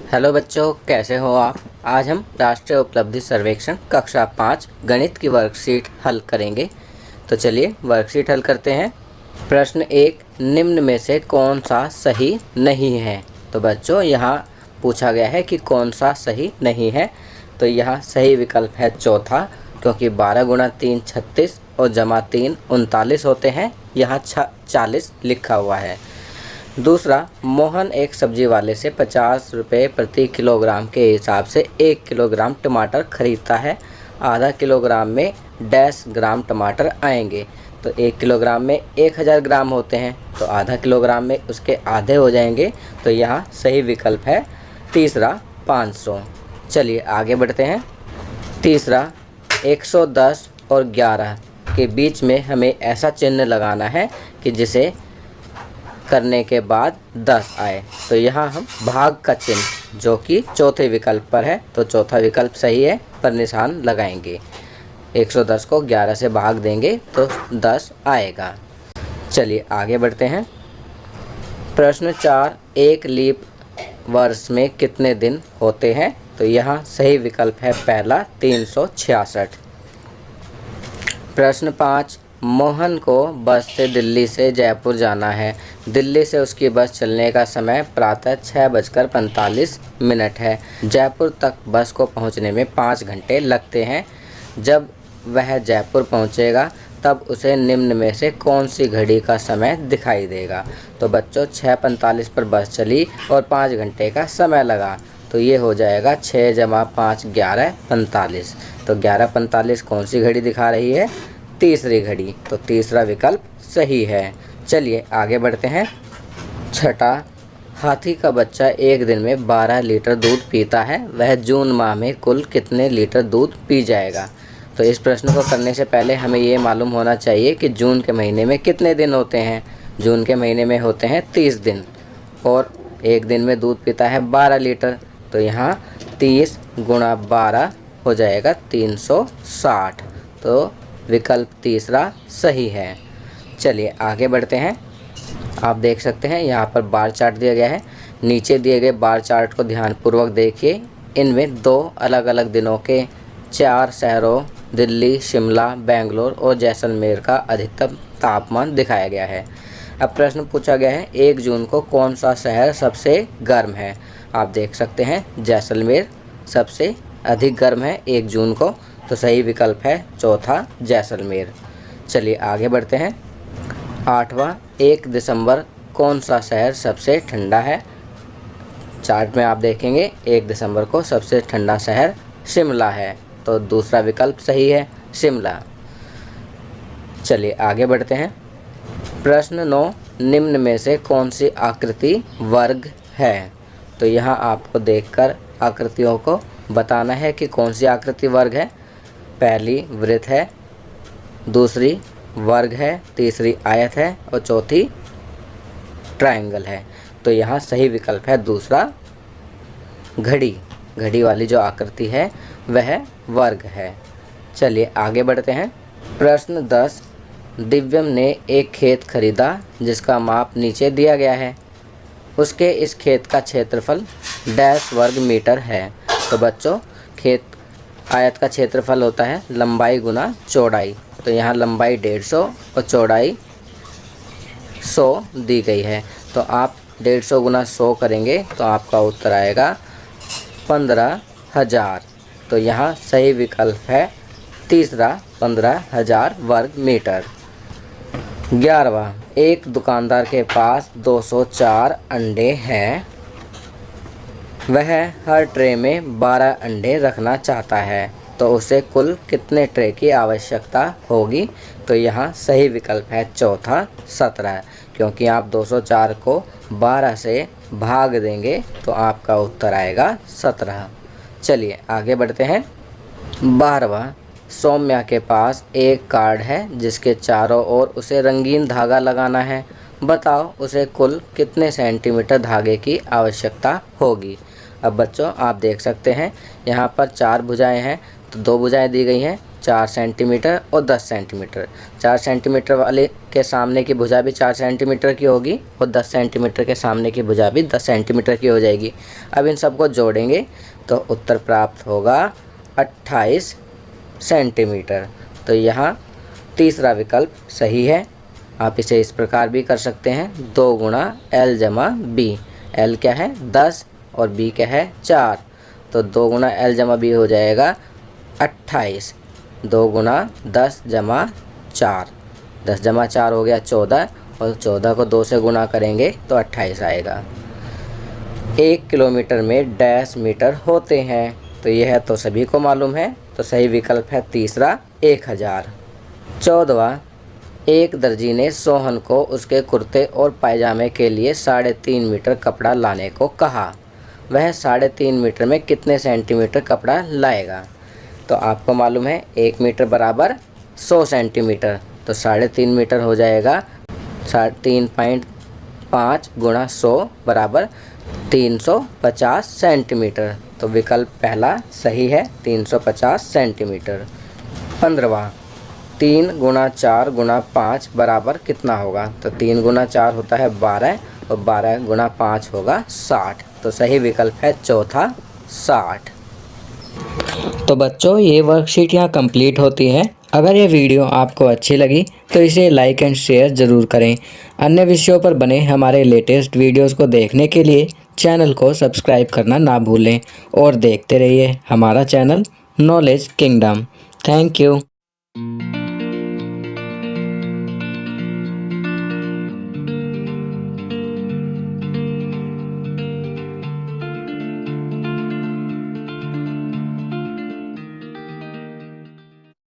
Hello बच्चों, कैसे हो आप। आज हम राष्ट्रीय उपलब्धि सर्वेक्षण कक्षा 5 गणित की वर्कशीट हल करेंगे। तो चलिए वर्कशीट हल करते हैं। प्रश्न 1, निम्न में से कौन सा सही नहीं है। तो बच्चों यहाँ पूछा गया है कि कौन सा सही नहीं है। तो यहाँ सही विकल्प है चौथा, क्योंकि 12 गुणा 3 36 और जमा 3 39 होते हैं। यहाँ 40 लिखा हुआ है। दूसरा, मोहन एक सब्जी वाले से 50 रुपये प्रति किलोग्राम के हिसाब से 1 किलोग्राम टमाटर खरीदता है। आधा किलोग्राम में डैश ग्राम टमाटर आएंगे। तो 1 किलोग्राम में 1000 ग्राम होते हैं, तो आधा किलोग्राम में उसके आधे हो जाएंगे। तो यहाँ सही विकल्प है तीसरा 500। चलिए आगे बढ़ते हैं। तीसरा, 110 और 11 के बीच में हमें ऐसा चिन्ह लगाना है कि जिसे करने के बाद 10 आए। तो यहाँ हम भाग का चिन्ह, जो कि चौथे विकल्प पर है, तो चौथा विकल्प सही है, पर निशान लगाएंगे। 110 को 11 से भाग देंगे तो 10 आएगा। चलिए आगे बढ़ते हैं। प्रश्न 4, एक लीप वर्ष में कितने दिन होते हैं। तो यहाँ सही विकल्प है पहला 366। प्रश्न 5, मोहन को बस से दिल्ली से जयपुर जाना है। दिल्ली से उसकी बस चलने का समय प्रातः 6:45 है। जयपुर तक बस को पहुंचने में 5 घंटे लगते हैं। जब वह जयपुर पहुंचेगा तब उसे निम्न में से कौन सी घड़ी का समय दिखाई देगा। तो बच्चों 6:45 पर बस चली और 5 घंटे का समय लगा, तो ये हो जाएगा 6 + 5 11:45। तो 11:45 कौन सी घड़ी दिखा रही है? तीसरी घड़ी। तो तीसरा विकल्प सही है। चलिए आगे बढ़ते हैं। छठा, हाथी का बच्चा एक दिन में 12 लीटर दूध पीता है। वह जून माह में कुल कितने लीटर दूध पी जाएगा। तो इस प्रश्न को करने से पहले हमें ये मालूम होना चाहिए कि जून के महीने में कितने दिन होते हैं। जून के महीने में होते हैं 30 दिन, और एक दिन में दूध पीता है 12 लीटर। तो यहाँ 30 × 12 हो जाएगा 360। तो विकल्प तीसरा सही है। चलिए आगे बढ़ते हैं। आप देख सकते हैं यहाँ पर बार चार्ट दिया गया है। नीचे दिए गए बार चार्ट को ध्यानपूर्वक देखिए। इनमें 2 अलग अलग दिनों के 4 शहरों दिल्ली, शिमला, बेंगलोर और जैसलमेर का अधिकतम तापमान दिखाया गया है। अब प्रश्न पूछा गया है 1 जून को कौन सा शहर सबसे गर्म है। आप देख सकते हैं जैसलमेर सबसे अधिक गर्म है 1 जून को। तो सही विकल्प है चौथा जैसलमेर। चलिए आगे बढ़ते हैं। 8वां, 1 दिसंबर कौन सा शहर सबसे ठंडा है। चार्ट में आप देखेंगे 1 दिसंबर को सबसे ठंडा शहर शिमला है। तो दूसरा विकल्प सही है, शिमला। चलिए आगे बढ़ते हैं। प्रश्न 9, निम्न में से कौन सी आकृति वर्ग है। तो यहाँ आपको देखकर आकृतियों को बताना है कि कौन सी आकृति वर्ग है। पहली वृत्त है, दूसरी वर्ग है, तीसरी आयत है और चौथी ट्रायंगल है। तो यहाँ सही विकल्प है दूसरा घड़ी। घड़ी वाली जो आकृति है वह वर्ग है। चलिए आगे बढ़ते हैं। प्रश्न 10, दिव्यम ने एक खेत खरीदा जिसका माप नीचे दिया गया है। उसके इस खेत का क्षेत्रफल डैश वर्ग मीटर है। तो बच्चों खेत आयत का क्षेत्रफल होता है लंबाई गुना चौड़ाई। तो यहाँ लंबाई 150 और चौड़ाई 100 दी गई है। तो आप 150 × 100 करेंगे तो आपका उत्तर आएगा 15,000। तो यहाँ सही विकल्प है तीसरा 15,000 वर्ग मीटर। 11वां, एक दुकानदार के पास 204 अंडे हैं। वह हर ट्रे में 12 अंडे रखना चाहता है, तो उसे कुल कितने ट्रे की आवश्यकता होगी। तो यहाँ सही विकल्प है चौथा 17, क्योंकि आप 204 को 12 से भाग देंगे तो आपका उत्तर आएगा 17। चलिए आगे बढ़ते हैं। 12वां, सौम्या के पास एक कार्ड है जिसके चारों ओर उसे रंगीन धागा लगाना है। बताओ उसे कुल कितने सेंटीमीटर धागे की आवश्यकता होगी। अब बच्चों आप देख सकते हैं यहाँ पर 4 भुजाएं हैं, तो 2 भुजाएं दी गई हैं। 4 सेंटीमीटर और 10 सेंटीमीटर। 4 सेंटीमीटर वाले के सामने की भुजा भी 4 सेंटीमीटर की होगी और 10 सेंटीमीटर के सामने की भुजा भी 10 सेंटीमीटर की हो जाएगी। अब इन सबको जोड़ेंगे तो उत्तर प्राप्त होगा 28 सेंटीमीटर। तो यहाँ तीसरा विकल्प सही है। आप इसे इस प्रकार भी कर सकते हैं, 2 गुणा L जमा B। L क्या है 10 और B क्या है 4, तो 2 गुणा L जमा B हो जाएगा 28। 2 गुणा 10 जमा 4, 10 जमा 4 हो गया 14 और 14 को 2 से गुणा करेंगे तो 28 आएगा। 1 किलोमीटर में डैश मीटर होते हैं, तो यह तो सभी को मालूम है, तो सही विकल्प है तीसरा 1000। 14वां, एक दर्जी ने सोहन को उसके कुर्ते और पायजामे के लिए 3.5 मीटर कपड़ा लाने को कहा। वह 3.5 मीटर में कितने सेंटीमीटर कपड़ा लाएगा? तो आपको मालूम है 1 मीटर बराबर 100 सेंटीमीटर, तो 3.5 मीटर हो जाएगा 3.5 गुणा 100 बराबर 350 सेंटीमीटर। तो विकल्प पहला सही है, 350 सेंटीमीटर। 15वां, 3 गुणा 4 गुणा 5 बराबर कितना होगा? तो 3 गुणा 4 होता है 12 और 12 गुणा 5 होगा 60। तो सही विकल्प है चौथा 60। तो बच्चों, ये वर्कशीट यहाँ कंप्लीट होती है। अगर ये वीडियो आपको अच्छी लगी तो इसे लाइक एंड शेयर ज़रूर करें। अन्य विषयों पर बने हमारे लेटेस्ट वीडियोस को देखने के लिए चैनल को सब्सक्राइब करना ना भूलें और देखते रहिए हमारा channel knowledge kingdom. Thank you.